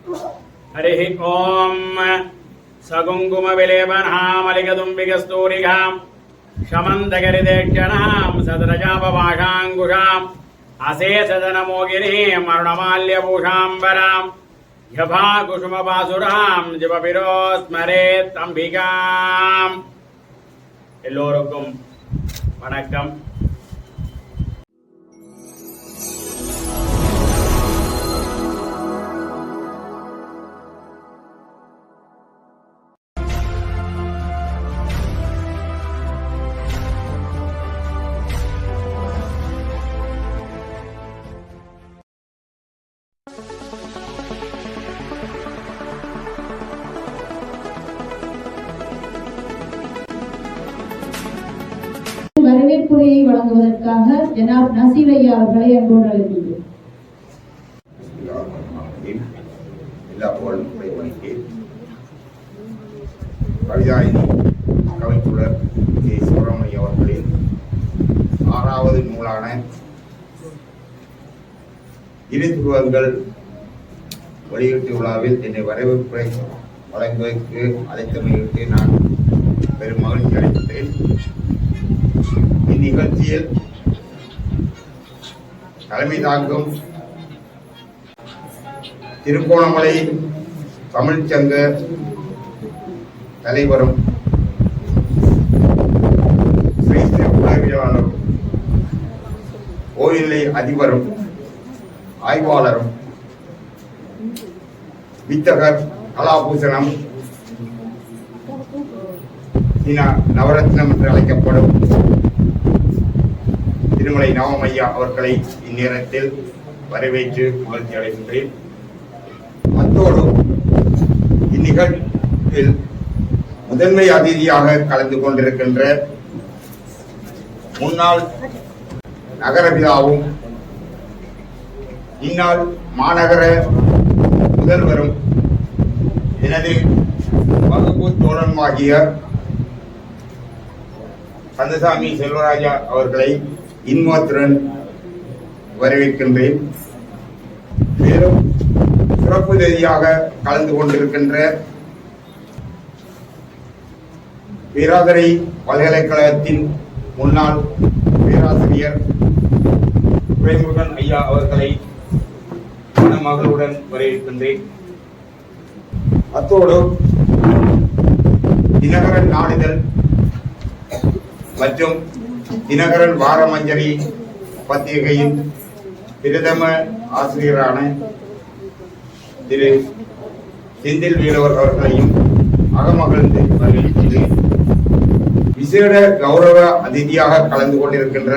हरिः ओम सकुङ्कुमविलेपनामलिकदुम्बिकस्तूरिकां शमन्तकरिदेक्षणां सदरजापभाषाङ्कुशाम् अशेषजनमोगिनीं अरुणमाल्यभूषाम्बरां யபாகுசுமபாசுராம் ஜபபிரோ ஸ்மரேத் அம்பிகாம். எல்லோருக்கும் வணக்கம். வரவேற்புரையை வழங்குவதற்காக ஜனாப் நசீர் ஐயா அவர்களை அன்போடு அழைக்கின்றேன். எல்லா புகழும் இறைவனுக்கு. கவிதாயினி கவிச்சுடர் கே. சுப்பிரமணியம் அவர்களின் 6வது நூலான இருதுருவங்கள் வெளியீட்டு விழாவில் என்னை வரவேற்புரை வழங்குவதற்கு அழைத்தமையிட்டு நான் பெரும் மகிழ்ச்சி அடைகின்றேன். இந்நிகழ்ச்சியில் தலைமை தாங்கும் திருகோணமலை தமிழ்ச்சங்க தலைவரும் சிரேஷ்ட உளவியலாளரும் ஓய்நிலை அதிபரும் ஆய்வாளரும் வித்தகர் கலாபூஷணம் நவரத்னம் என்று அழைக்கப்படும் திருமலை நவமையா அவர்களை இந்நேரத்தில் வரவேற்று மகிழ்ச்சி அடைகின்றேன். அத்தோடு இந்நிகழ்வில் முதன்மை அதிதியாக கலந்து கொண்டிருக்கின்ற முன்னாள் நகரபிதாவும் இந்நாள் மாநகர முதல்வரும் எனது வகுப்பு தோழனுமாகிய கந்தசாமி செல்வராஜா அவர்களை இன்முகத்துடன் வரவேற்கின்றேன். மேலும் சிறப்பு அதிதியாக கலந்து கொண்டிருக்கின்ற பேராதனை பல்கலைக்கழகத்தின் முன்னாள் பேராசிரியர் துரைமுருகன் ஐயா அவர்களை மனமகளுடன் வரவேற்கின்றேன். அத்தோடு தினகரன் நாளிதழ் மற்றும் தினகரன் வாரமஞ்சரி பத்திரிகையின் பிரதம ஆசிரியரான திரு செந்தில் வீரவர் அவர்களையும் அகமகிழ்ந்து வரவேற்கிறேன். விசேட கௌரவ அதிதியாக கலந்து கொண்டிருக்கின்ற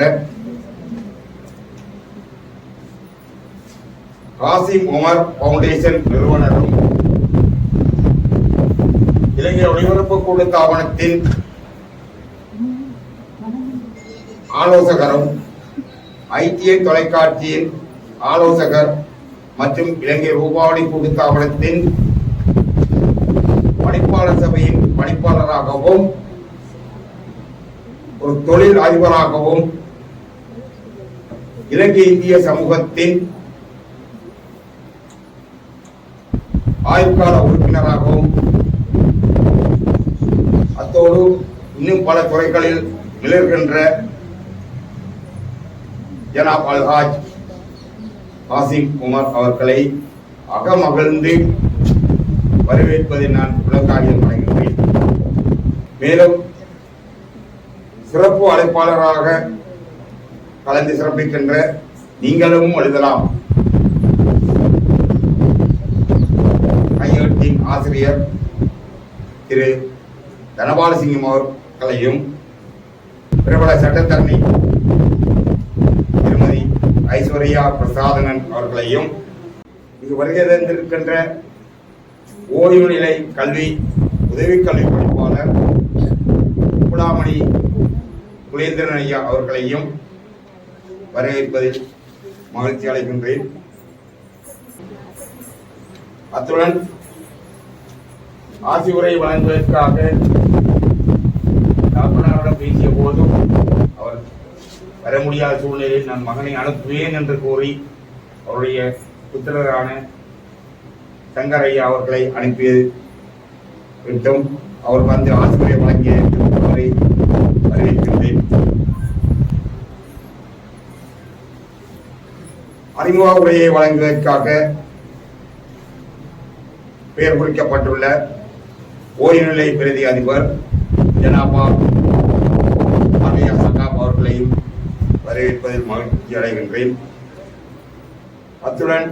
காசிம் உமர் பவுண்டேஷன் நிறுவனரும் இலங்கை ஒளிபரப்பு கூட்டுத்தாபனத்தின் ஆலோசகரும் ஐடிஐ தொலைக்காட்சியின் ஆலோசகர் மற்றும் இலங்கை ரூபாவளி கூட்டுத்தாபனத்தின் பணிப்பாளர் சபையின் பணிப்பாளராகவும் ஒரு தொழில் அதிபராகவும் இலங்கை இந்திய சமூகத்தின் ஆயுட்கால உறுப்பினராகவும் அத்தோடு இன்னும் பல துறைகளில் மிளர்கின்ற ஜனாப் அல்ஹாஜ் காசிம் உமர் அவர்களை அகமகிழ்ந்து வரவேற்பதை நான் உலகாடியில் வழங்குகிறேன். மேலும் சிறப்பு அழைப்பாளராக கலந்து சிறப்பிக்கின்ற நீங்களும் எழுதலாம் கையெழுத்தின் ஆசிரியர் திரு தனபாலசிங்கம் அவர்களையும் பிரபல சட்டத்தரணி திருமதி ஐஸ்வர்யா பிரசாதனன் அவர்களையும் இது வருகை தந்திருக்கின்ற ஓய்வு நிலை கல்வி உதவி கல்வி பணிப்பாளர் குலாமணி குலேந்திரன் ஐயா அவர்களையும் வரவேற்பதில் மகிழ்ச்சி அடைகின்றேன். அத்துடன் ஆசி உரை வழங்குவதற்காக டாக்டரிடம் பேசிய போதும் அவர் வர முடியாத சூழ்நிலையில் நான் மகனை அனுப்புவேன் என்று கூறி அவருடைய புத்திரரான சங்கரையா அவர்களை அனுப்பிவிட்டும் அவர் வந்து ஆசிரியை வழங்கிய அவரை அறிவிக்கின்றேன். அறிமுக உரையை வழங்குவதற்காக பெயர் குறிக்கப்பட்டுள்ள ஓய்வுநிலை பிரதி அதிபர் ஜனாபா ஆர்யா சகாப் அவர்களையும் வரவேற்பதில் மகிழ்ச்சி அடைகின்றேன். அத்துடன்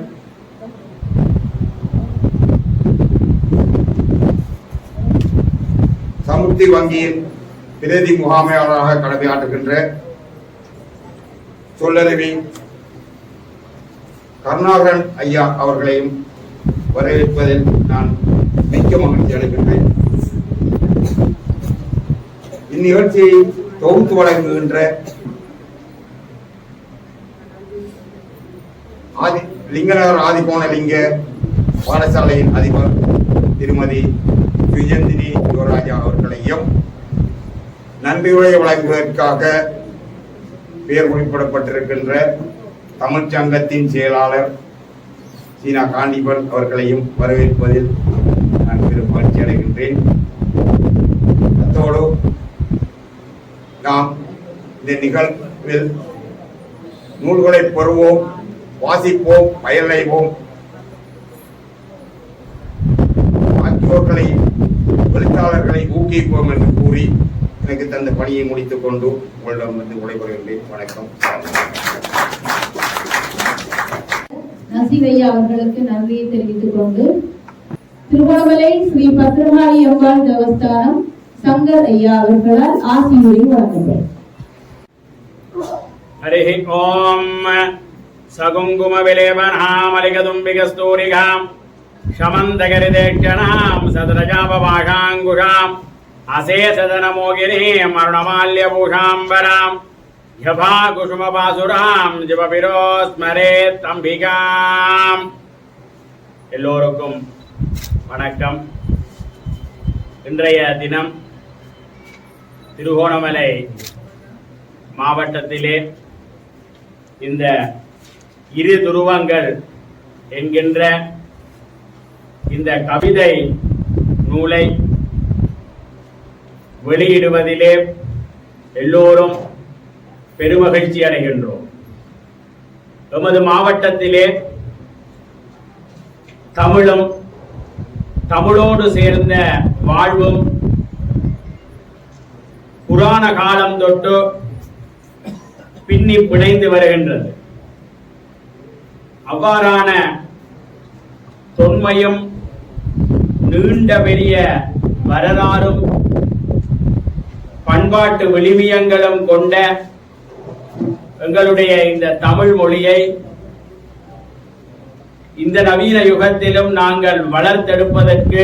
சமுர்த்தி வங்கியின் பிரதி முகாமையாளராக கடமையாற்றுகின்ற சொல்லருவி கருணாகரன் ஐயா அவர்களையும் வரவேற்பதில் நான் மிக்க மகிழ்ச்சி அடைகின்றேன். இந்நிகழ்ச்சியை தொகுத்து வழங்குகின்ற லிங்கநகர் ஆதிபோனலிங்க பாடசாலையின் அதிபர் திருமதி விஜயந்தினி யுவராஜா அவர்களையும் நன்றியுரை வழங்குவதற்காக பெயர் குறிப்பிடப்பட்டிருக்கின்ற தமிழ்ச் சங்கத்தின் செயலாளர் சீனா காண்டிபன் அவர்களையும் வரவேற்பதில் நான் பெரும் மகிழ்ச்சி அடைகின்றேன். அத்தோடு நாம் இந்த நிகழ்வில் நூல்களை பெறுவோம், வாசிப்போம், பயனடைவோம், ஆக்கியோர்களை எழுத்தாளர்களை ஊக்குவிப்போம் என்று கூறி எனக்கு தந்த பணியை முடித்துக் கொண்டு உங்களிடம் வந்து விடைபெறுகின்றேன். வணக்கம். நசீவையா அவர்களுக்கு நன்றியை தெரிவித்துக் கொண்டு திருவண்ணாமலை ஸ்ரீ பத்ரகாளி அம்பாள் தேவஸ்தானம் சங்கர் ஐயா அவர்களால் ஆசியுரை வழங்கப்படும். ஹரி ஓம் சகுங்கும விலேபனாமலிகதும்பிகஸ்தூரிகாம் ஷமந்தகரிதேட்சணாம் சதரஜாபபாஷாங்குஷாம் அசேசதனமோகினீம் அருணமால்யபூஷாம்பராம் யபா குசுமபாசுராம் ஜபபிரோஸ்மரேத் அம்பிகாம். எல்லோருக்கும் வணக்கம். இன்றைய தினம் திருகோணமலை மாவட்டத்திலே இந்த இரு துருவங்கள் என்கின்ற இந்த கவிதை நூலை வெளியிடுவதிலே எல்லோரும் பெருமகிழ்ச்சி அடைகின்றோம். எமது மாவட்டத்திலே தமிழும் தமிழோடு சேர்ந்த வாழ்வும் புராண காலம் தொட்டு பின்னி பிணைந்து வருகின்றது. அவ்வாறான தொன்மையும் நீண்ட பெரிய வரலாறும் பண்பாட்டு விழுமியங்களும் கொண்ட எங்களுடைய இந்த தமிழ் மொழியை இந்த நவீன யுகத்திலும் நாங்கள் வளர்த்தெடுப்பதற்கு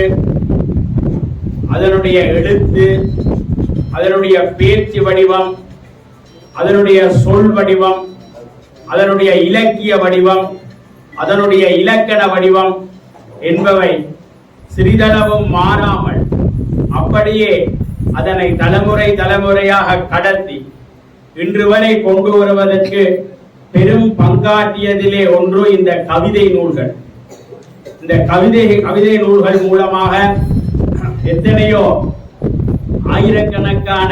அதனுடைய எழுத்து, அதனுடைய பேச்சு வடிவம், அதனுடைய சொல் வடிவம், அதனுடைய இலக்கிய வடிவம், அதனுடைய இலக்கண வடிவம் என்பவை சிறிதளவும் மாறாமல் அப்படியே அதனை தலைமுறை தலைமுறையாக கடத்தி இன்று வரை கொண்டு வருவதற்கு பெரும் பங்காற்றியதிலே ஒன்று இந்த கவிதை நூல்கள். இந்த கவிதை நூல்கள் மூலமாக எத்தனையோ ஆயிரக்கணக்கான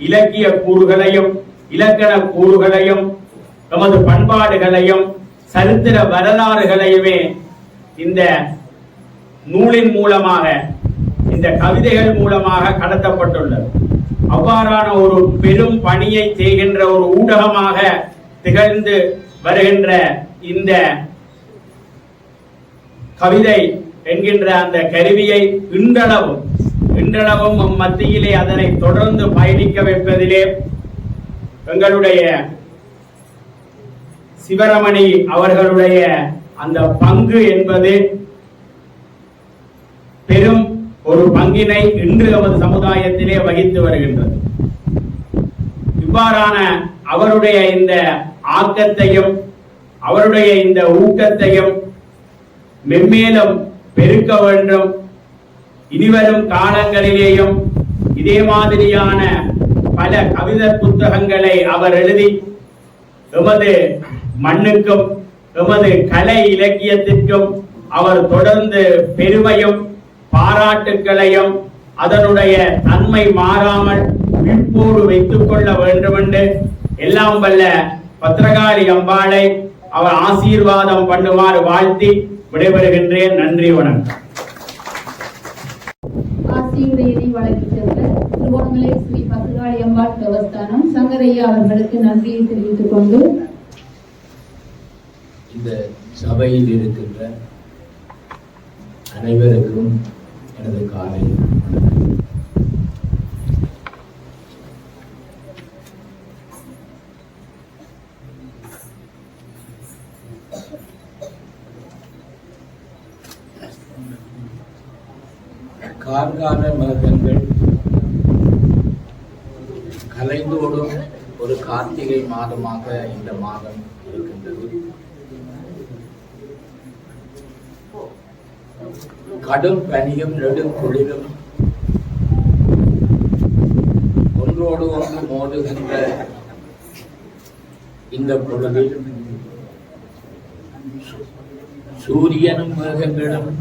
இலக்கிய கூறுகளையும் இலக்கண கூறுகளையும் நமது பண்பாடுகளையும் சரித்திர வரலாறுகளையுமே இந்த நூலின் மூலமாக இந்த கவிதைகள் மூலமாக கடத்தப்பட்டுள்ளது. அவ்வாறான ஒரு பெரும் பணியை செய்கின்ற ஒரு ஊடகமாக திகழ்ந்து வருகின்ற இந்த கவிதை என்கின்ற அந்த கருவியை இன்றளவும் மத்தியிலே அதனை தொடர்ந்து பயணிக்க வைப்பதிலே எங்களுடைய சிவரமணி அவர்களுடைய அந்த பங்கு என்பது பெரும் ஒரு பங்கினை இன்று நமது சமுதாயத்திலே வகித்து வருகின்றது. இவ்வாறான அவருடைய இந்த ஆக்கத்தையும் அவருடைய இந்த ஊக்கத்தையும் மென்மேலும் பெருக்க வேண்டும். இனிவரும் காலங்களிலேயும் இதே மாதிரியான பல கவிதை புத்தகங்களை அவர் எழுதி எமது மண்ணுக்கும் எமது கலை இலக்கியத்திற்கும் அவர் தொடர்ந்து பெருமையும் பாராட்டுக்களையும் அதனுடைய தன்மை மாறாமல் விழிப்போடு வைத்துக் கொள்ள வேண்டும் என்று எல்லாம் வல்ல பத்திரகாளி அம்பாளை அவர் ஆசீர்வாதம் பண்ணுமாறு வாழ்த்தி விடைபெறுகின்றேன். நன்றி, வணக்கம். ஆசியுரையை வழங்கி சென்ற திருவோணமலை ஸ்ரீ பத்திரகாளி அம்பாள் தேவஸ்தானம் சங்கரையா அவர்களுக்கு நன்றியை தெரிவித்துக் கொண்டு இந்த சபையில் இருக்கின்ற அனைவருக்கும் எனது காலை கார்கால மேகங்கள் கலைந்தோடும் ஒரு கார்த்திகை மாதமாக இந்த மாதம் இருக்கின்றது. கடும் பனியும் நெடும் குளிரும் ஒன்றோடு ஒன்று மோதுகின்ற இந்த பொழுதில் சூரியனும் மேகங்களும்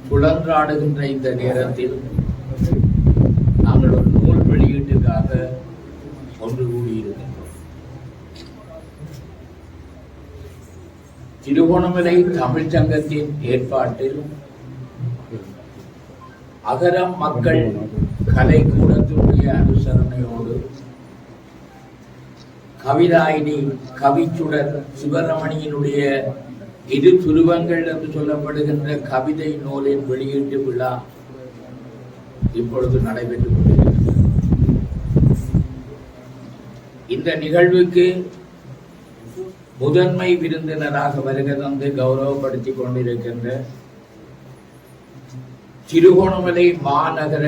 சுழன்றாடுகின்ற இந்த நேரத்தில் நாங்கள் ஒரு நூல் வெளியீட்டுக்காக ஒன்று கூடியிருக்கின்றோம். திருகோணமலை தமிழ் சங்கத்தின் ஏற்பாட்டில் அகரம் மக்கள் கலைக்கூடத்தினுடைய அனுசரணையோடு கவிதாயினி கவிச்சுடர் சிவரமணியினுடைய இரு துருவங்கள் என்று சொல்லப்படுகின்ற கவிதை நூலின் வெளியீட்டு விழா இப்பொழுது நடைபெற்றுக் கொண்டிருக்கிறது. இந்த நிகழ்வுக்கு முதன்மை விருந்தினராக வருகை தந்து கௌரவப்படுத்திக் கொண்டிருக்கின்ற திருகோணமலை மாநகர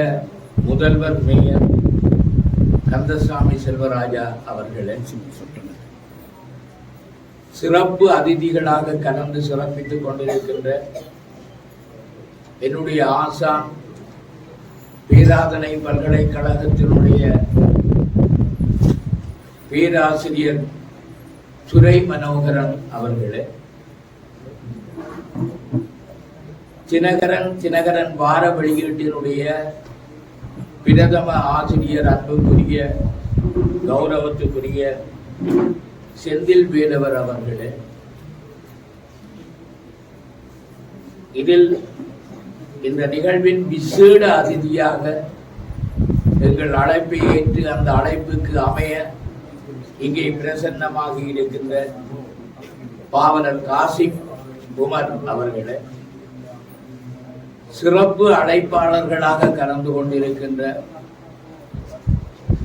முதல்வர் மேயர் கந்தசாமி செல்வராஜா அவர்களே, சிறப்பு அதிதிகளாக கலந்து சிறப்பித்துக் கொண்டிருக்கின்ற என்னுடைய ஆசான் பேராதனை பல்கலைக்கழகத்தினுடைய பேராசிரியர் துரை மனோகரன் அவர்களே, தினகரன் வார வெளியீட்டினுடைய பிரதம ஆசிரியர் அன்புக்குரிய கௌரவத்துக்குரிய செந்தில் வேலவர் அவர்களே, இதில் இந்த நிகழ்வின் விசேட அதிதியாக எங்கள் அழைப்பை ஏற்று அந்த அழைப்புக்கு அமைய இங்கே பிரசன்னமாகி இருக்கின்ற பாவலர் காசிம் உமர் அவர்களே, சிறப்பு அழைப்பாளர்களாக கலந்து கொண்டிருக்கின்ற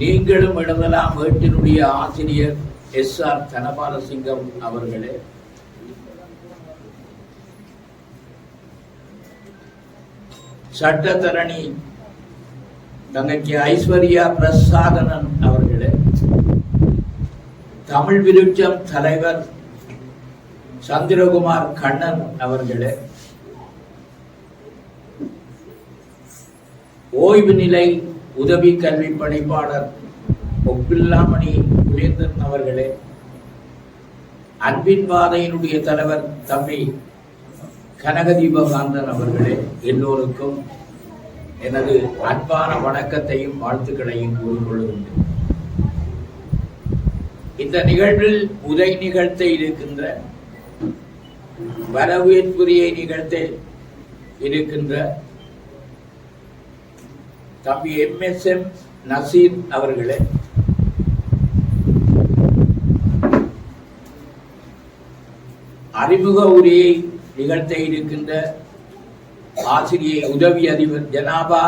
நீங்களும் எழுதலாம் வீட்டினுடைய ஆசிரியர் SR தனபாலசிங்கம் அவர்களே, சட்டத்தரணி தங்கச்சி ஐஸ்வர்யா பிரசாதனன் அவர்களே, தமிழ் விருட்சம் தலைவர் சந்திரகுமார் கண்ணன் அவர்களே, ஓய்வு நிலை உதவி கல்வி பணிப்பாளர் ஒப்பில்லாமணி குலேந்தன் அவர்களே, அன்பின் பாதையினுடைய தலைவர் தம்பி கனகதீபகாந்தன் அவர்களே, எல்லோருக்கும் எனது அன்பான வணக்கத்தையும் வாழ்த்துக்களையும் கூறிக்கொள்கின்றேன். இந்த நிகழ்வில் உரை நிகழ்த்த இருக்கின்ற வரவேற்புரையை நிகழ்த்த இருக்கின்ற தம்பி MSM நசீர் அவர்களே, அறிமுக உரையை நிகழ்த்த இருக்கின்ற ஆசிரியை உதவி அதிபர் ஜனாபா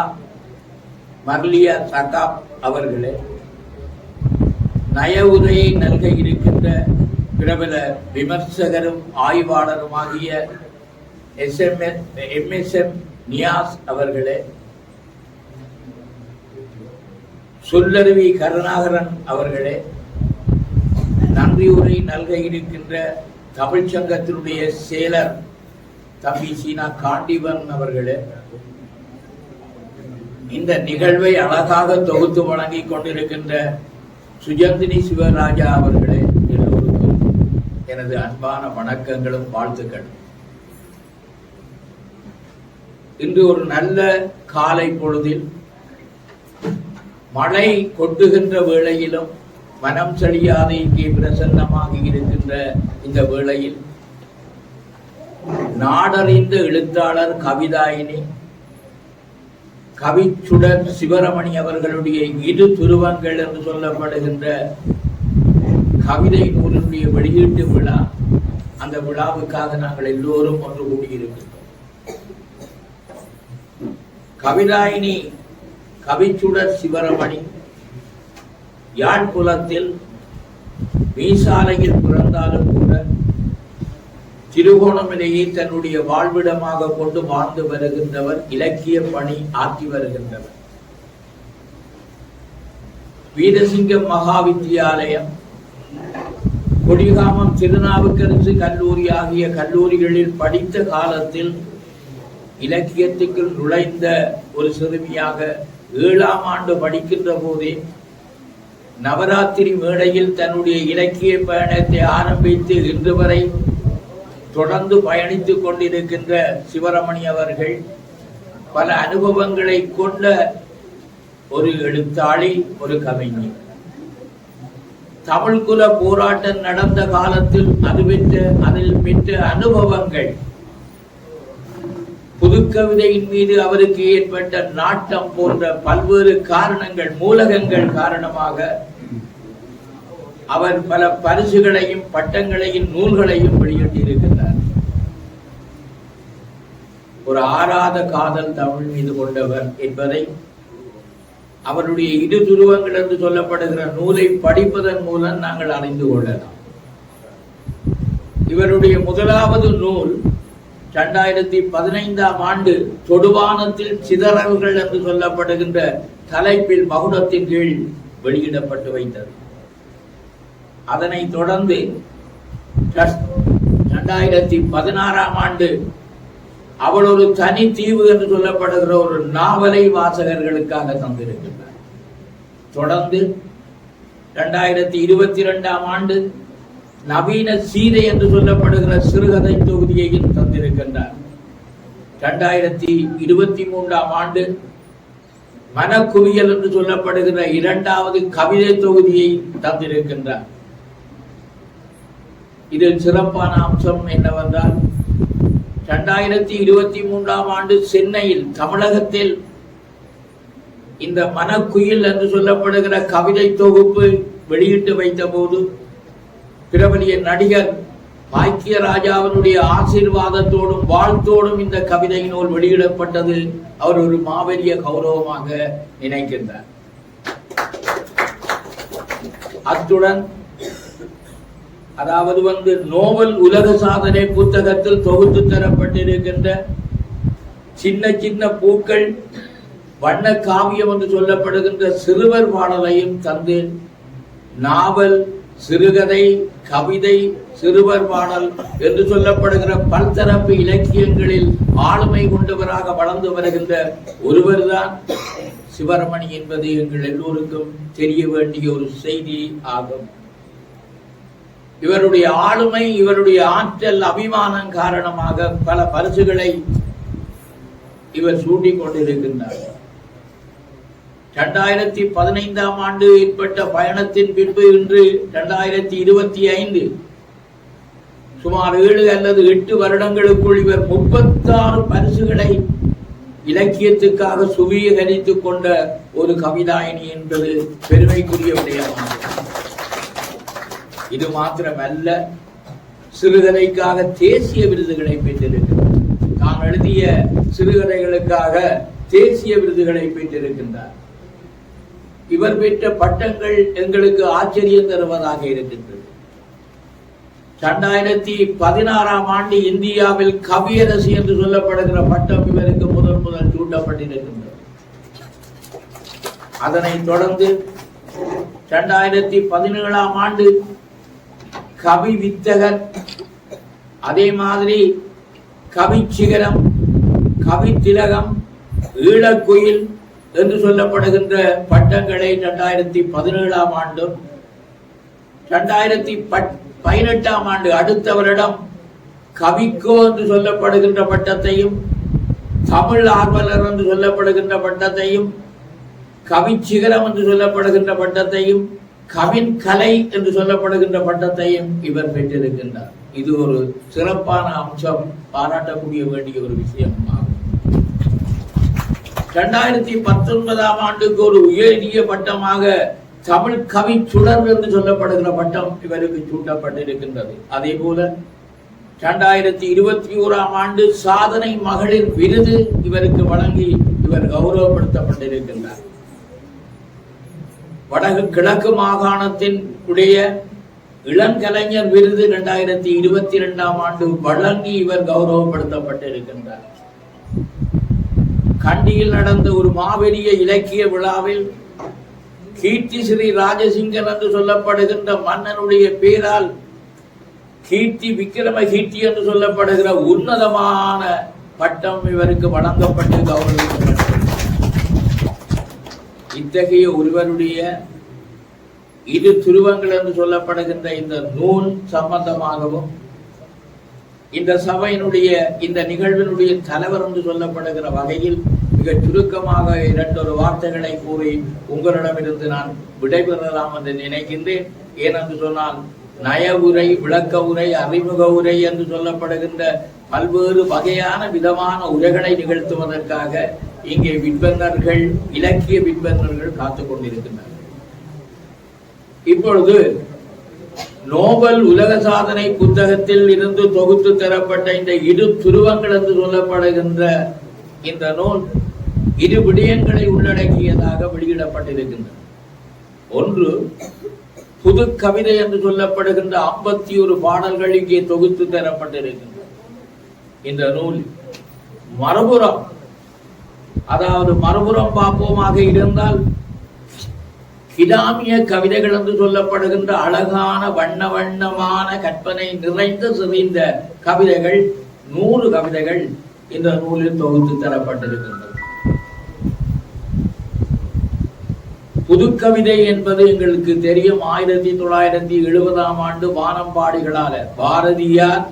மர்லியா சகாப் அவர்களே, நய உரையை நல்க இருக்கின்ற பிரபல விமர்சகரும் ஆய்வாளருமாகிய MSM நியாஸ் அவர்களே, சொல்லருவி கருணாகரன் அவர்களே, நன்றி உரை நல்க இருக்கின்ற தமிழ் சங்கத்தினுடைய செயலர் தம்பி சீனா காண்டிவன் அவர்களே, இந்த நிகழ்வை அழகாக தொகுத்து வழங்கிக் கொண்டிருக்கின்ற சுஜந்தினி சிவராஜா அவர்களே, எல்லோருக்கும் எனது அன்பான வணக்கங்களும் வாழ்த்துக்கள். இன்று ஒரு நல்ல காலை பொழுதில் மழை கொட்டுகின்ற வேளையிலும் மனம் செழியாத இங்கே பிரசன்னமாக இருக்கின்ற இந்த வேளையில் நாடறிந்த எழுத்தாளர் கவிதாயினி கவிச்சுடர் சிவரமணி அவர்களுடைய இரு துருவங்கள் என்று சொல்லப்படுகின்ற கவிதை நூலினுடைய வெளியீட்டு விழா, அந்த விழாவுக்காக நாங்கள் எல்லோரும் ஒன்று கூடியிருக்கின்றோம். கவிதாயினி கவிச்சுடர் சிவரமணி யாழ்ப்புலத்தில் மீசாலையில் பிறந்தாலும் கூட திருகோணமலையை தன்னுடைய வாழ்விடமாக கொண்டு வாழ்ந்து வருகின்றவர், இலக்கிய பணி ஆற்றி வருகின்றவர். வீரசிங்கம் மகா வித்தியாலயம், கொடிகாமம் திருநாவுக்கரசு கல்லூரி ஆகிய கல்லூரிகளில் படித்த காலத்தில் இலக்கியத்துக்குள் நுழைந்த ஒரு சிறுமியாக 7ஆம் ஆண்டு படிக்கின்ற போதே நவராத்திரி மேடையில் தன்னுடைய இலக்கிய பயணத்தை ஆரம்பித்து இன்று வரை தொடர்ந்து பயணித்துக் கொண்டிருக்கின்ற சிவரமணி அவர்கள் பல அனுபவங்களை கொண்ட ஒரு எழுத்தாளி, ஒரு கவிஞர். தமிழ்குல போராட்டம் நடந்த காலத்தில் அதில் பெற்ற அனுபவங்கள், புதுக்கவிதையின் மீது அவருக்கு ஏற்பட்ட நாட்டம் போன்ற பல்வேறு காரணங்கள், மூலகங்கள் காரணமாக அவர் பல பரிசுகளையும் பட்டங்களையும் நூல்களையும் வெளியிட்டிருக்கிறார். ஒரு ஆறாத காதல் தமிழ் மீது கொண்டவர் என்பதை அவருடைய இரு துருவங்கள் என்று சொல்லப்படுகிற நூலை படிப்பதன் மூலம் நாங்கள் அறிந்து கொள்ளலாம். இவருடைய முதலாவது நூல் 2015ஆம் ஆண்டு தொடுவானத்தில் சிதறல்கள் என்று சொல்லப்படுகின்ற தலைப்பில் மகுடத்தின் கீழ் வெளியிடப்பட்டு வைத்தது. அதனைத் தொடர்ந்து 2016ஆம் ஆண்டு அவள் ஒரு தனி தீவு என்று சொல்லப்படுகிற ஒரு நாவலை வாசகர்களுக்காக தந்திருக்கின்றார். தொடர்ந்து 2022ஆம் ஆண்டு நவீன சீதை என்று சொல்லப்படுகிற சிறுகதை தொகுதியையும் தந்திருக்கின்றார். 2023ஆம் ஆண்டு மனக்குவியல் என்று சொல்லப்படுகிற 2வது கவிதை தொகுதியை தந்திருக்கின்றார். இதில் சிறப்பான அம்சம் என்னவென்றால் 2023ஆம் ஆண்டு சென்னையில் தமிழகத்தில் இந்த மனக்குயில் என்று சொல்லப்படுகிற கவிதை தொகுப்பு வெளியிட்டு வைத்த போது பிரபலிய நடிகர் பாக்கியராஜாவினுடைய ஆசீர்வாதத்தோடும் வாழ்த்தோடும் இந்த கவிதை நூல் வெளியிடப்பட்டது அவர் ஒரு மாபெரிய கௌரவமாக நினைக்கின்றார். அத்துடன் அதாவது நோபல் உலக சாதனை புத்தகத்தில் தொகுத்து தரப்பட்டிருக்கின்ற சின்ன சின்ன பூக்கள் வண்ண காவியம் என்று சொல்லப்படுகின்ற சிறுவர் பாடலையும் தந்து நாவல், சிறுகதை, கவிதை, சிறுவர் பாடல் என்று சொல்லப்படுகிற பல்தரப்பு இலக்கியங்களில் ஆளுமை கொண்டவராக வளர்ந்து வருகின்ற ஒருவர்தான் சிவரமணி என்பது எங்கள் எல்லோருக்கும் தெரிய வேண்டிய ஒரு செய்தி ஆகும். இவருடைய ஆளுமை, இவருடைய ஆற்றல், அபிமானம் காரணமாக பல பரிசுகளை இவர் சூட்டிக் கொண்டிருக்கின்றார். 2015ஆம் ஆண்டு ஏற்பட்ட பயணத்தின் பின்பு இன்று 2025 சுமார் 7 அல்லது 8 வருடங்களுக்குள் இவர் 36 பரிசுகளை இலக்கியத்துக்காக சுவீகரித்துக் கொண்ட ஒரு கவிதாயினி என்பது பெருமைக்குரிய விடயமாகும். இது மாத்திரமல்ல, சிறுகதைக்காக தேசிய விருதுகளை பெற்றிருக்கிறார். தான் எழுதிய சிறுகதைகளுக்காக தேசிய விருதுகளை பெற்றிருக்கின்றார். இவர் பெற்ற பட்டங்கள் எங்களுக்கு ஆச்சரியம் தருவதாக இருக்கின்றது. 2016ஆம் ஆண்டு இந்தியாவில் கவியரசி என்று சொல்லப்படுகிற பட்டம் இவருக்கு முதல் சூட்டப்பட்டிருக்கின்றது. அதனைத் தொடர்ந்து 2017ஆம் ஆண்டு கவி வித்தகர், அதே மாதிரி கவி சிகரம், கவி திலகம், ஈழக்குயில் என்று சொல்லப்படுகின்ற பட்டங்களை 2017ஆம் ஆண்டும் 2018ஆம் ஆண்டு அடுத்த வருடம் கவிக்கோ என்று சொல்லப்படுகின்ற பட்டத்தையும் தமிழ் ஆர்வலர் என்று சொல்லப்படுகின்ற பட்டத்தையும், கவிச்சிகரம் என்று சொல்லப்படுகின்ற பட்டத்தையும், கவின் கலை என்று சொல்லப்படுகின்ற பட்டத்தையும் இவர் பெற்றிருக்கின்றார். இது ஒரு சிறப்பான அம்சம், பாராட்டக்கூடிய வேண்டிய ஒரு விஷயம் ஆகும். 2019 ஆண்டுக்கு ஒரு உயரிய பட்டமாக தமிழ் கவி சுடர் என்று சொல்லப்படுகிற பட்டம் இவருக்கு சூட்டப்பட்டிருக்கின்றது. அதே போல 2021 ஆண்டு சாதனை மகளிர் விருது இவருக்கு வழங்கி இவர் கௌரவப்படுத்தப்பட்டிருக்கின்றார். கிழக்கு மாகாணத்தின் உடைய இளங்கலைஞர் விருது 2022 ஆண்டு வழங்கி இவர் கௌரவப்படுத்தப்பட்டிருக்கின்றார். கண்டியில் நடந்த ஒரு மாபெரிய இலக்கிய விழாவில் கீர்த்தி ஸ்ரீ ராஜசிங்கன் என்று சொல்லப்படுகின்ற மன்னனுடைய பேரால் கீர்த்தி விக்கிரம கீர்த்தி என்று சொல்லப்படுகிற உன்னதமான பட்டம் இவருக்கு வழங்கப்பட்டு கௌரவிக்கப்பட்டது. இத்தகைய ஒருவருடைய இரு துருவங்கள் என்று சொல்லப்படுகின்ற இந்த நூல் சம்பந்தமாகவும், இந்த சபையினுடைய இந்த நிகழ்வினுடைய தலைவர் என்று சொல்லப்படுகிற வகையில் மிக சுருக்கமாக 2 வார்த்தைகளை கூறி உங்களிடமிருந்து நான் விடைபெறலாம் என்று நினைக்கின்றேன். ஏனென்று சொன்னால் நய உரை, விளக்க உரை, அறிமுக உரை என்று சொல்லப்படுகின்ற பல்வேறு வகையான விதமான உரைகளை நிகழ்த்துவதற்காக இங்கே விற்பனர்கள், இலக்கிய விற்பனர்கள் காத்துக் கொண்டிருக்கின்றனர். இப்பொழுது நோபல் உலக சாதனை புத்தகத்தில் இருந்து தொகுத்து தரப்பட்ட இந்த இரு துருவங்கள் என்று சொல்லப்படுகின்ற இந்த நூல் 2 விடயங்களை உள்ளடக்கியதாக வெளியிடப்பட்டிருக்கின்றன. ஒன்று, புது கவிதை என்று சொல்லப்படுகின்ற 51 பாடல்கள் இங்கே தொகுத்து தரப்பட்டிருக்கின்றன. இந்த நூல் மறுபுறம், அதாவது மறுபுறம் பார்ப்போமாக இருந்தால் கிடாமிய கவிதைகள் என்று சொல்லப்படுகின்ற அழகான வண்ண வண்ணமான கற்பனை நிறைந்த சிறிந்த கவிதைகள் 100 கவிதைகள் இந்த நூலில் தொகுத்து தரப்பட்டிருக்கின்றது. புது கவிதை என்பது எங்களுக்கு தெரியும். 1970 ஆண்டு வானம்பாடிகளால பாரதியார்,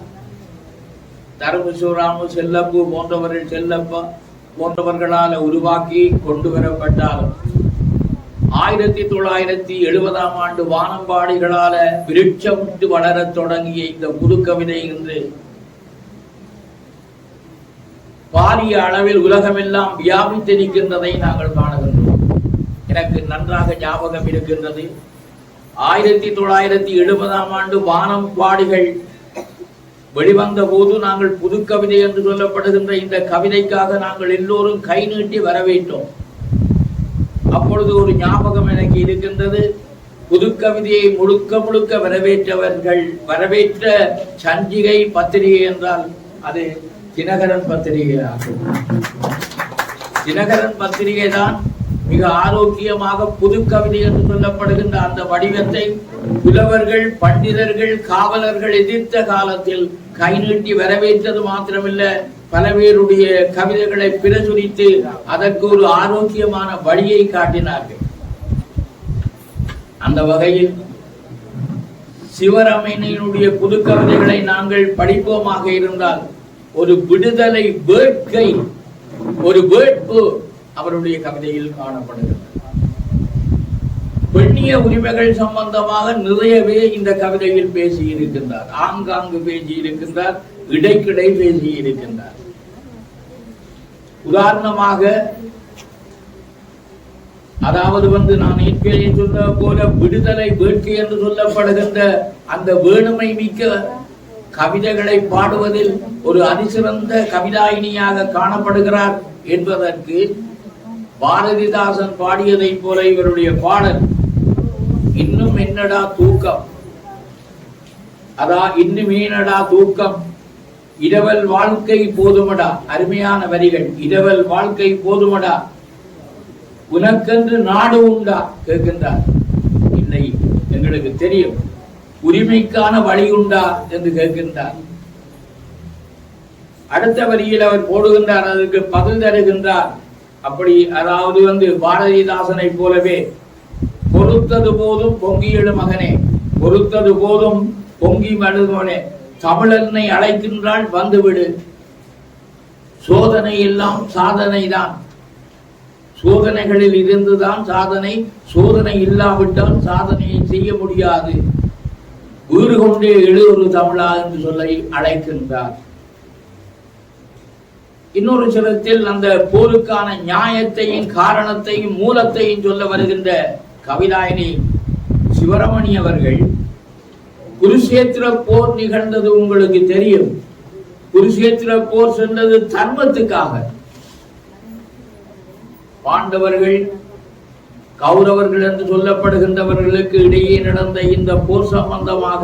தர்மசுராமு, செல்லப்பு போன்றவர்கள், செல்லப்பா போன்றவர்களால் உருவாக்கி கொண்டு வரப்பட்டாலும் 1970 ஆண்டு வானம்பாடிகளால விருட்சமிட்டு வளரத் தொடங்கிய இந்த புது கவிதை இன்று பாரிய அளவில் உலகமெல்லாம் வியாபித்திருக்கின்றதை நாங்கள் காணுகின்றோம். எனக்கு நன்றாக ஞாபகம் இருக்கின்றது, 1970 ஆண்டு வானம்பாடிகள் வெளிவந்த போது நாங்கள் புது கவிதை என்று சொல்லப்படுகின்ற இந்த கவிதைக்காக நாங்கள் எல்லோரும் கை நீட்டி வரவேற்றோம். அப்பொழுது ஒரு ஞாபகம் எனக்கு இருக்கின்றது, புது கவிதையை முழுக்க முழுக்க வரவேற்ற சஞ்சிகை பத்திரிகை என்றால் அது தினகரன் பத்திரிகை ஆகும். தினகரன் பத்திரிகை தான் மிக ஆரோக்கியமாக புது கவிதை என்று சொல்லப்படுகின்ற அந்த வடிவத்தை புலவர்கள், பண்டிதர்கள், காவலர்கள் எதிர்த்த காலத்தில் கை நீட்டி வரவேற்றது மாத்திரமில்லை, பல பேருடைய கவிதைகளை பிரசுரித்து அதற்கு ஒரு ஆரோக்கியமான வழியை காட்டினார்கள். அந்த வகையில் சிவராமனினுடைய புது கவிதைகளை நாங்கள் படிப்போமாக இருந்தால் ஒரு விடுதலை வேட்கை, ஒரு வேட்பு அவருடைய கவிதையில் காணப்படுகிறது. பெண்ணிய உரிமைகள் சம்பந்தமாக நிறையவே இந்த கவிதையில் பேசி இருக்கின்றார். ஆங்காங்கு பேசி இருக்கின்றார், இடைக்கிடை பேசி இருக்கின்றார். உதாரணமாக, அதாவது நான் ஏற்கனவே சொன்ன போல விடுதலை வேட்கை என்று சொல்லப்படுகின்ற அந்த வேணுமை மிக்க கவிதைகளை பாடுவதில் ஒரு அதிசிறந்த கவிதாயினியாக காணப்படுகிறார் என்பதற்கு பாரதிதாசன் பாடியதை போல இவருடைய பாடல் இன்னும் என்னடா தூக்கம், இன்னும் ஏனடா தூக்கம், இரவல் வாழ்க்கை போதுமடா. அருமையான வரிகள். இரவல் வாழ்க்கை போதுமடா, உனக்கென்று நாடு உண்டா கேட்கின்றார். இல்லை, எங்களுக்கு தெரியும். உரிமைக்கான வழி உண்டா என்று கேட்கின்றார். அடுத்த வரியில் அவர் போடுகின்றார், அதற்கு பதில் தருகின்றார். அப்படி அதாவது பாரதிதாசனை போலவே பொறுத்தது போதும் பொங்கி எழு மகனே, பொறுத்தது போதும் பொங்கி மழுகனே, தமிழனை அழைக்கின்றாள் வந்துவிடு, சோதனை எல்லாம் சாதனை தான். சோதனைகளில் இருந்துதான் சாதனை. சோதனை இல்லாவிட்டால் சாதனையை செய்ய முடியாது. வீறு கொண்டே எழு ஒரு தமிழா என்று சொல்ல அழைக்கின்றார். இன்னொரு சிலத்தில் அந்த போருக்கான நியாயத்தையும் காரணத்தையும் மூலத்தையும் சொல்ல வருகின்ற கவிதாயினி சிவரமணி அவர்கள், குருஷேத்திர போர் நிகழ்ந்தது உங்களுக்கு தெரியும். குருஷேத்திர போர் சென்றது தர்மத்துக்காக. பாண்டவர்கள் கௌரவர்கள் என்று சொல்லப்படுகின்றவர்களுக்கு இடையே நடந்த இந்த போர் சம்பந்தமாக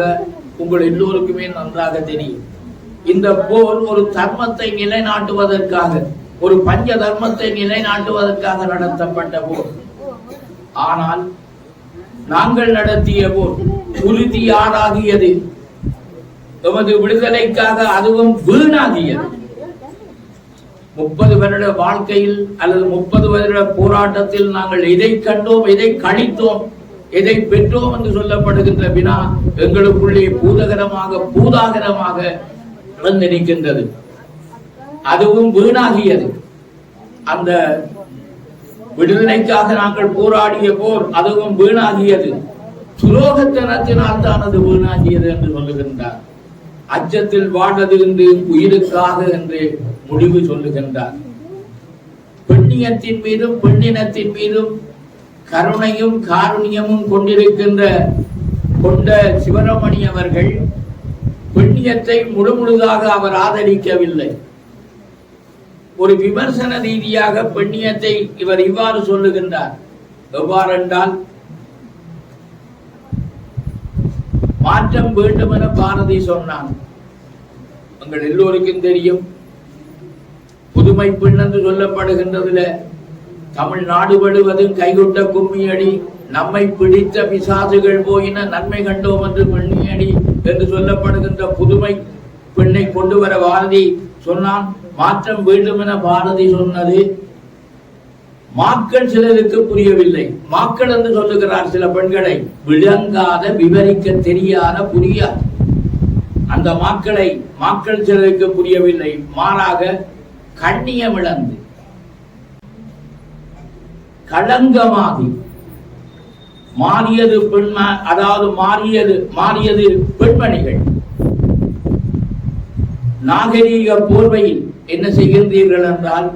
உங்கள் எல்லோருக்குமே நன்றாக தெரியும். இந்த போர் ஒரு தர்மத்தை நிலைநாட்டுவதற்காக, ஒரு பஞ்ச தர்மத்தை நிலைநாட்டுவதற்காக நடத்தப்பட்ட போர். ஆனால் நாங்கள் நடத்திய போர் உறுதியாராகியது, எமது விடுதலைக்காக அதுவும் வீணாகியது. 30 வருட வாழ்க்கையில் அல்லது 30 வருட போராட்டத்தில் நாங்கள் எதை கண்டோம், எதை கழித்தோம், எதை பெற்றோம் என்று சொல்லப்படுகின்ற வினா எங்களுக்குள்ளே பூதாகரமாக வந்திருக்கின்றது. அதுவும் வீணாகியது. அந்த விடுதலைக்காக நாங்கள் போராடிய போர் அதுவும் வீணாகியது. துரோகத்தனத்தினால் தான் அது வீணாகியது என்று சொல்லுகின்றார். அச்சத்தில் வாழ்வது என்று உயிருக்காக என்று முடிவு சொல்லுகின்றார். பெண்ணியத்தின் மீதும் பெண்ணினத்தின் மீதும் கருணையும் காருண்யமும் கொண்ட சிவரமணி அவர்கள் பெண்ணியத்தை முழுதாக அவர் ஆதரிக்கவில்லை. ஒரு விமர்சன ரீதியாக பெண்ணியத்தை இவர் இவ்வாறு சொல்லுகின்றார். எவ்வாறென்றால், மாற்றம் வேண்டும் என பாரதி சொன்னான். உங்கள் எல்லோருக்கும் தெரியும், புதுமை பெண் என்று சொல்லப்படுகின்றதுல தமிழ்நாடு படுவதும் கைகொட்ட கும்மியடி, நம்மை பிடித்த பிசாசுகள் போயின நன்மை கண்டோம் என்று பெண்ணியடி என்று சொல்லப்படுகின்ற புதுமை பெண்ணை கொண்டு வர பாரதி சொன்னான். மாற்றம் வேண்டும் என பாரதி சொன்னது மாக்கள் சிலருக்கு புரியவில்லை. மாக்கள் என்று சொல்லுகிறார் சில பெண்களை, விளங்காத, விவரிக்க தெரியாத, புரியாது. அந்த மாக்கள் சிலருக்கு புரியவில்லை. மாறாக கண்ணியமிழந்து களங்கமாகி மாறியது மாறியது பெண்மணிகள். நாகரீக போர்வையில் என்ன செய்கின்றீர்கள் என்றால்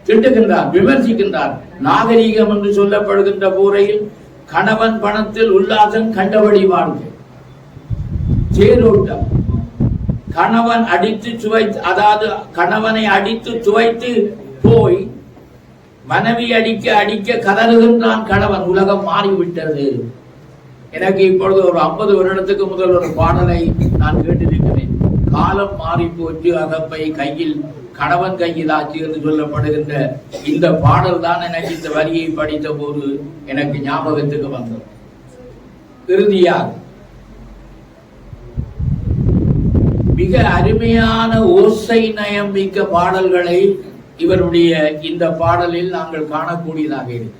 திட்டுகின்றார், விமர்சிக்கின்றார். நாகரீகம் என்று சொல்லப்படுகின்ற போரையில் கணவன் பணத்தில் உல்லாசம் கண்டபடி வாழ்க்கை, தேரோட்டம், கணவன் அடித்து சுவைத்து, அதாவது கணவனை அடித்து சுவைத்து போய் மனைவி அடிக்க கதறுகின்றான் கணவன். உலகம் மாறிவிட்டது. எனக்கு இப்பொழுது ஒரு 50 வருடத்துக்கு முதல் ஒரு பாடலை நான் கேட்டிருக்கிறேன். காலம் மாறி போச்சு, அகப்பை கையில் கணவன் கையில் ஆட்சி என்று சொல்லப்படுகின்ற இந்த பாடல் தான் எனக்கு இந்த வரியை படித்த போது எனக்கு ஞாபகத்துக்கு வந்தது. இறுதியாக மிக அருமையான ஓசை நயம் மிக்க பாடல்களை இவருடைய இந்த பாடலில் நாங்கள் காணக்கூடியதாக இருக்கு.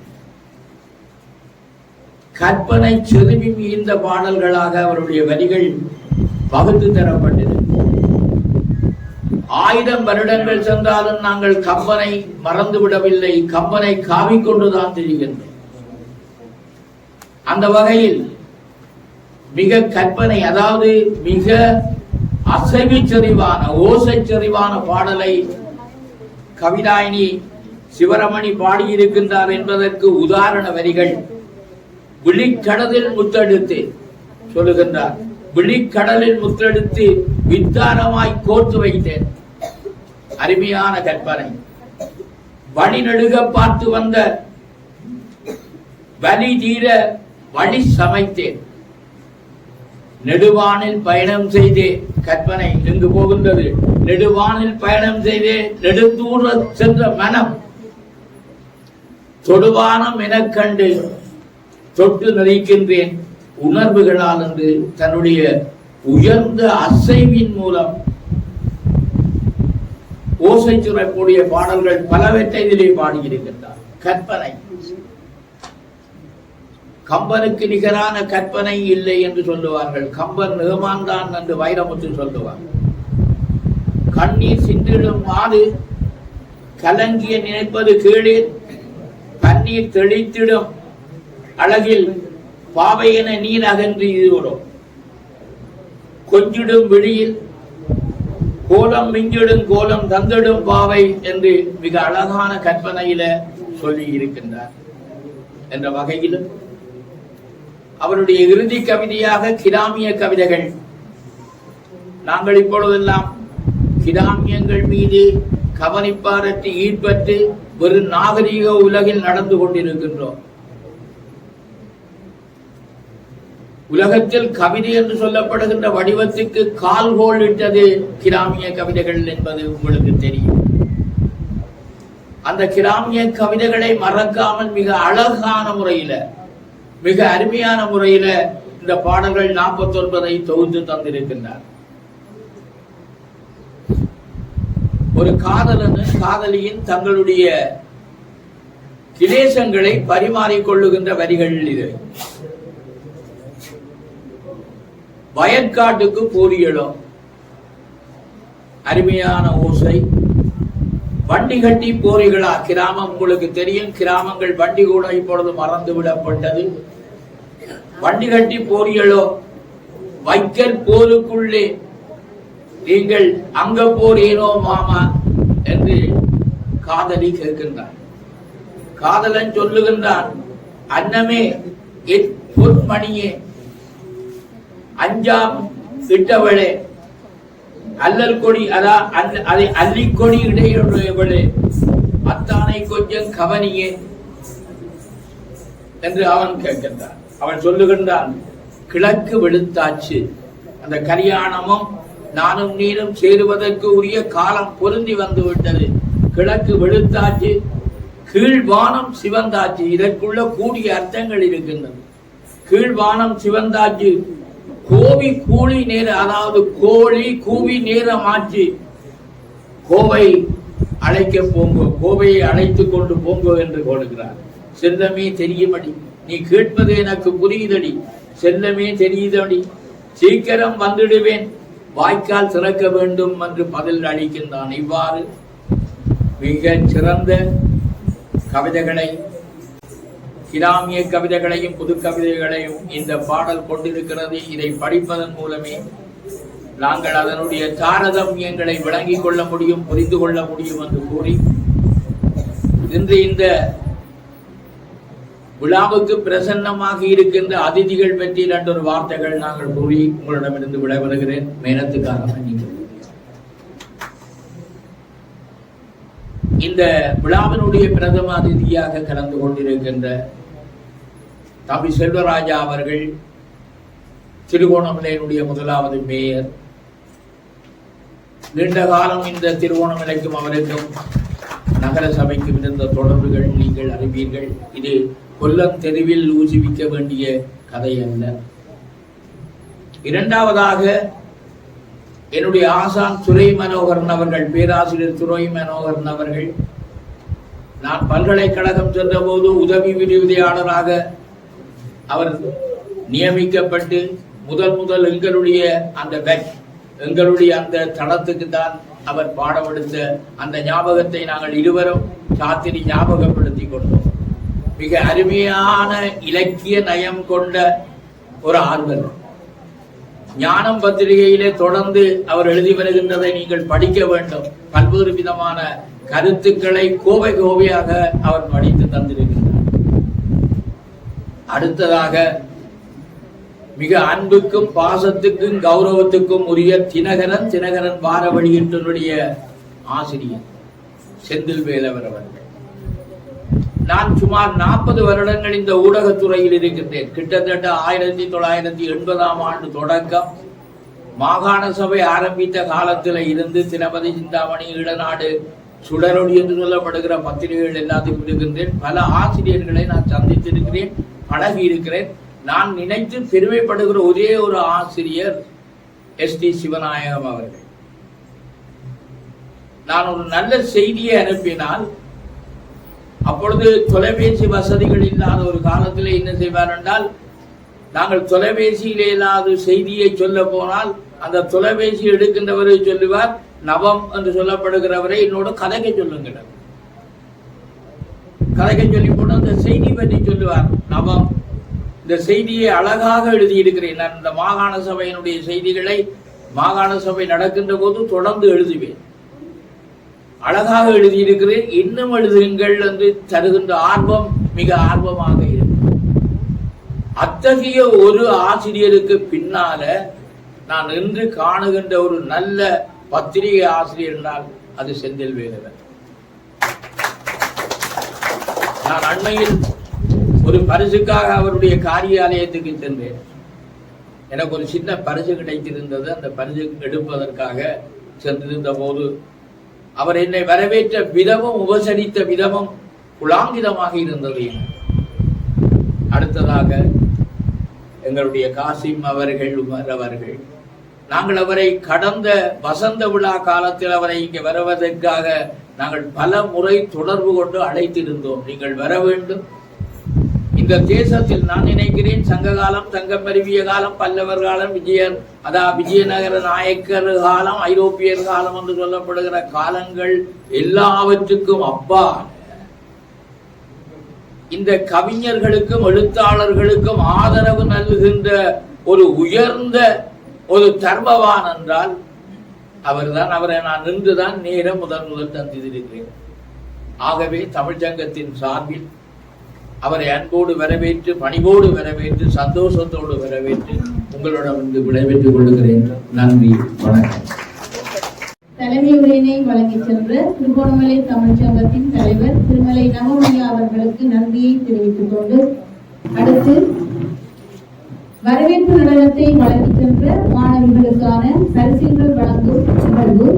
கற்பனை செருவி மீந்த பாடல்களாக அவருடைய வரிகள் பகுத்து தரப்பட்டது. 1000 வருடங்கள் சென்றாலும் நாங்கள் கம்பனை மறந்து விடவில்லை. கம்பனை காவிக்கொண்டுதான் தெரிகின்றோம். அந்த வகையில் மிக கற்பனை, அதாவது மிக அசைவு செறிவான, ஓசை செறிவான பாடலை கவிதாயினி சிவரமணி பாடியிருக்கின்றார் என்பதற்கு உதாரண வரிகள். விழிக்கடலில் முத்தெடுத்து சொல்லுகின்றார். விழிக்கடலில் முத்தெடுத்து வித்தாரமாய் கோர்த்து வைத்தேன். அருமையான கற்பனை. வழி நெடுக பார்த்து வந்த வலி தீர வழி சமைத்தேன். நெடுவானில் பயணம் செய்தே, கற்பனை எங்கு போகின்றது? நெடுவானில் பயணம் செய்தே நெடுந்தூர சென்ற மனம் தொடுவானம் எனக் கண்டு தொட்டு நடிக்கின்றேன் உணர்வுகளால் என்று தன்னுடைய உயர்ந்த அசைவின் மூலம் ஓசை சுரக்கூடிய பாடல்கள் பலவற்றை இதிலே பாடியிருக்கின்றார். கற்பனை, கம்பனுக்கு நிகரான கற்பனை இல்லை என்று சொல்லுவார்கள். கம்பன் நிகமான் தான் என்று வைரமுத்து சொல்லுவார். கண்ணீர் சிந்திடும் மாது கலங்கிய நினைப்பது கீழே பன்னீர் தெளித்திடும் அழகில் பாவை என நீர் அகன்று இதுவரும் கொஞ்சிடும் விழியில் கோலம் மிஞ்சிடும் கோலம் தந்திடும் பாவை என்று மிக அழகான கற்பனையில சொல்லி இருக்கின்றார். என்ற வகையிலும் அவருடைய இறுதி கவிதையாக கிராமிய கவிதைகள், நாங்கள் இப்பொழுதெல்லாம் கிராமியங்கள் மீது கவனிப்பாரற்று ஈர்ப்பற்று ஒரு நாகரீக உலகில் நடந்து கொண்டிருக்கின்றோம். உலகத்தில் கவிதை என்று சொல்லப்படுகின்ற வடிவத்துக்கு கால்கோள் இட்டது கிராமிய கவிதைகள் என்பது உங்களுக்கு தெரியும். அந்த கிராமிய கவிதைகளை மறக்காமல் மிக அழகான முறையில, மிக அருமையான முறையில இந்த பாடல்கள் 49 தொகுத்து தந்திருக்கின்றார். ஒரு காதலனும் காதலியின் தங்களுடைய கிளேசங்களை பரிமாறிக்கொள்ளுகின்ற வரிகள் இது. வயற்காட்டுக்கு போரியலும் அருமையான ஓசை. வண்டி கட்டி போரிகளா, கிராமம் உங்களுக்கு தெரியும், கிராமங்கள் வண்டி கூட இப்பொழுது மறந்து விடப்பட்டது. வண்டி கட்டி போரியலோ, வைக்கல் போருக்குள்ளே நீங்கள் அங்க போர் ஏனோ மாமா என்று காதலி கேட்கின்றான். காதலன் சொல்லுகின்றான், அன்னமே என் பொன்மணியே, அஞ்சாம் இட்டவளே, அல்லல் கொடி அதை அள்ளிக்கொடி இடையுடையவளே, அத்தானை கொஞ்சம் கவனியே என்று அவன் கேட்கின்றான். அவன் சொல்லுகின்றான், கிழக்கு வெளுத்தாச்சு, அந்த கல்யாணமும் நானும் நீரும் சேருவதற்கு உரிய காலம் பொருந்தி வந்து விட்டது. கிழக்கு வெளுத்தாச்சு, கீழ்வானம் சிவந்தாச்சு. இதற்குள்ள கூடிய அர்த்தங்கள் இருக்கின்றது. கீழ்வானம் சிவந்தாச்சு, கோவி கூலி நேர, அதாவது கோழி கூவி நேரம் ஆச்சு, கோவை அழைக்க போங்கோ, கோவையை அழைத்துக் கொண்டு போங்கோ என்று கொடுக்கிறார். செல்லமே தெரியுமடி, நீ கேட்பது எனக்கு புரியுதடி, செல்லமே தெரியுதடி, சீக்கிரம் வந்துடுவேன், வாய்க்கால் திறக்க வேண்டும் என்று பதில் அளிக்கின்றான். இவ்வாறு மிக சிறந்த கவிதைகளை, கிராமிய கவிதைகளையும் புது கவிதைகளையும் இந்த பாடல் கொண்டிருக்கிறது. இதை படிப்பதன் மூலமே நாங்கள் அதனுடைய தாரதமியங்களை விளங்கிக் கொள்ள முடியும், புரிந்து கொள்ள முடியும் என்று கூறி, இன்று இந்த விழாவுக்கு பிரசன்னமாக இருக்கின்ற அதிதிகள் பற்றி 2 வார்த்தைகள் நாங்கள் கூறி உங்களிடமிருந்து விடைபெறுகிறேன். மேனத்துக்காக மன்னிக்கிறேன். இந்த விழாவினுடைய பிரதம அதிதியாக கலந்து கொண்டிருக்கின்ற தம்பி செல்வராஜா அவர்கள், திருகோணமலையினுடைய 1வது மேயர். நீண்ட காலம் இந்த திருகோணமலைக்கும் அவருக்கும் நகர சபைக்கும் இருந்த தொடர்புகள் நீங்கள் அறிவீர்கள். இது கொல்லம் தெருவில் ஊசிவிக்க வேண்டிய கதை அல்ல. இரண்டாவதாக என்னுடைய ஆசான் துரை மனோகரன் அவர்கள், பேராசிரியர் துரை மனோகரன் அவர்கள், நான் பல்கலைக்கழகம் சென்ற போது உதவி விரிவுரையாளராக அவர் நியமிக்கப்பட்டு முதல் எங்களுடைய அந்த தளத்துக்கு தான் அவர் பாடம் எடுத்த அந்த ஞாபகத்தை நாங்கள் இருவரும் சாத்திரி ஞாபகப்படுத்திக் கொண்டோம். மிக அருமையான இலக்கிய நயம் கொண்ட ஒரு ஆர்வலர். ஞானம் பத்திரிகையிலே தொடர்ந்து அவர் எழுதி வருகின்றதை நீங்கள் படிக்க வேண்டும். பல்வேறு விதமான கருத்துக்களை கோவையாக அவர் படித்து தந்திருக்கின்றார். அடுத்ததாக மிக அன்புக்கும் பாசத்துக்கும் கௌரவத்துக்கும் உரிய தினகரன் வார வெளியீட்டினுடைய ஆசிரியர் செந்தில் வேலவர் அவர்கள். நான் சுமார் 40 வருடங்கள் இந்த ஊடகத்துறையில் இருக்கின்றேன். கிட்டத்தட்ட 1980ஆம் ஆண்டு தொடக்கம் மாகாண சபை ஆரம்பித்த காலத்தில் இருந்து தினபதி, சிந்தாமணி, ஈழநாடு, சுடரொளி என்று சொல்லப்படுகிற பத்திரிகைகள் எல்லாத்தையும் இருக்கின்றேன். பல ஆசிரியர்களை நான் சந்தித்திருக்கிறேன், பழகி இருக்கிறேன். நான் நினைத்து பெருமைப்படுகிற ஒரே ஒரு ஆசிரியர் SD சிவநாயகம் அவர்கள். நான் ஒரு நல்ல செய்தியை அனுப்பினால், அப்பொழுது தொலைபேசி வசதிகள் இல்லாத ஒரு காலத்தில் என்ன செய்வார் என்றால், நாங்கள் தொலைபேசியில் இல்லாத செய்தியை சொல்ல போனால் அந்த தொலைபேசி எடுக்கின்றவரை சொல்லுவார், நவம் என்று சொல்லப்படுகிறவரை என்னோட கதைக்கு சொல்லுங்கள். கதைக்க சொல்லி போட்டு அந்த செய்தி பற்றி சொல்லுவார். நவம் இந்த செய்தியை அழகாக எழுதியிருக்கிறேன். நான் இந்த மாகாண சபையினுடைய செய்திகளை மாகாண சபை நடக்கின்ற போது தொடர்ந்து எழுதுவேன். அழகாக எழுதியிருக்கிறேன். இன்னும் எழுதுங்கள் என்று தருகின்ற ஆர்வம் மிக ஆர்வமாக இருக்கும். அத்தகைய ஒரு ஆசிரியருக்கு பின்னால நான் இன்று காணுகின்ற ஒரு நல்ல பத்திரிகை ஆசிரியர் என்றால் அது செந்தில் வேலவன். நான் அண்மையில் ஒரு பரிசுக்காக அவருடைய காரியாலயத்துக்கு சென்றேன். எனக்கு ஒரு சின்ன பரிசு கிடைத்திருந்தது. அந்த பரிசு எடுப்பதற்காக சென்றிருந்த போது அவர் என்னை வரவேற்ற விதமும் உபசரித்த விதமும் புலாங்கிதமாக இருந்தது. அடுத்ததாக எங்களுடைய காசிம் அவர்கள், உமர் அவர்கள், நாங்கள் அவரை கடந்த வசந்த விழா காலத்தில் அவரை இங்கே வருவதற்காக நாங்கள் பல முறை தொடர்பு கொண்டு அழைத்திருந்தோம். நீங்கள் வர வேண்டும். இந்த தேசத்தில் நான் நினைக்கிறேன் சங்க காலம், தங்கம் மருவிய காலம், பல்லவர் காலம், விஜயநகர நாயக்கர் காலம், ஐரோப்பியர் காலம் என்று சொல்லப்படுகிற காலங்கள் எல்லாவற்றுக்கும் அப்பா இந்த கவிஞர்களுக்கும் எழுத்தாளர்களுக்கும் ஆதரவு நல்கின்ற ஒரு உயர்ந்த ஒரு தர்மவான் என்றால் அவர்தான். அவரை நான் நின்றுதான் நேரம் முதல் தந்திருக்கிறேன். ஆகவே தமிழ்ச்சங்கத்தின் சார்பில் அவரை அன்போடு வரவேற்று, பணிவோடு வரவேற்று, சந்தோஷத்தோடு வரவேற்று உங்களிடம் வந்து விடைபெற்றுக் கொள்கிறேன். நன்றி, வணக்கம். தலைமை உரையினை வழங்கி சென்ற திருகோணமலை தமிழ்ச்சங்கத்தின் தலைவர் திருமலை நவமணி அவர்களுக்கு நன்றியை தெரிவித்துக் கொண்டு அடுத்து வரவேற்பு நடனத்தை வழங்கி சென்ற மாணவிகளுக்கான பரிசுகள் வழங்கும் நிகழ்வு